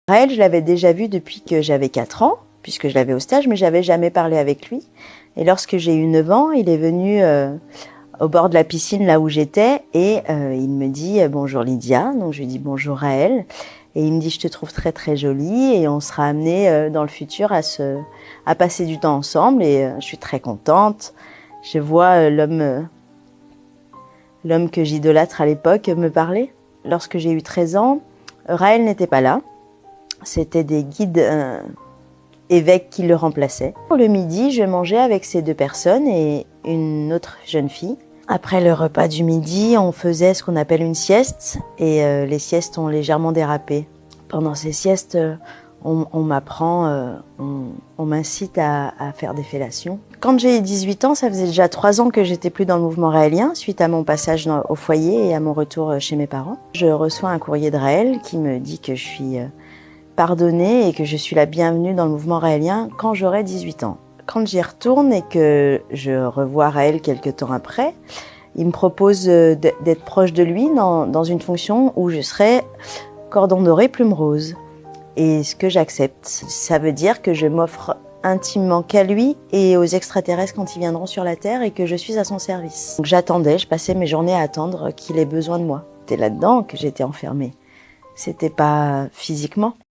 Raël, je l'avais déjà vu depuis que j'avais 4 ans, puisque je l'avais au stage, mais je n'avais jamais parlé avec lui. Et lorsque j'ai eu 9 ans, il est venu au bord de la piscine, là où j'étais, et il me dit « Bonjour Lydia », donc je lui dis « Bonjour Raël », et il me dit « Je te trouve très très jolie, et on sera amenés dans le futur à passer du temps ensemble, et je suis très contente. Je vois l'homme que j'idolâtre à l'époque me parler. » Lorsque j'ai eu 13 ans, Raël n'était pas là. C'était des guides évêques qui le remplaçaient. Le midi, je mangeais avec ces 2 personnes et une autre jeune fille. Après le repas du midi, on faisait ce qu'on appelle une sieste et les siestes ont légèrement dérapé. Pendant ces siestes, on m'apprend, on m'incite à faire des fellations. Quand j'ai 18 ans, ça faisait déjà 3 ans que j'étais plus dans le mouvement raélien suite à mon passage au foyer et à mon retour chez mes parents. Je reçois un courrier de Raël qui me dit que je suis pardonnée et que je suis la bienvenue dans le mouvement raélien quand j'aurai 18 ans. Quand j'y retourne et que je revois Raël quelques temps après, il me propose d'être proche de lui dans une fonction où je serai cordon doré, plume rose. Et ce que j'accepte, ça veut dire que je m'offre intimement qu'à lui et aux extraterrestres quand ils viendront sur la Terre et que je suis à son service. Donc j'attendais, je passais mes journées à attendre qu'il ait besoin de moi. C'était là-dedans que j'étais enfermée. C'était pas physiquement.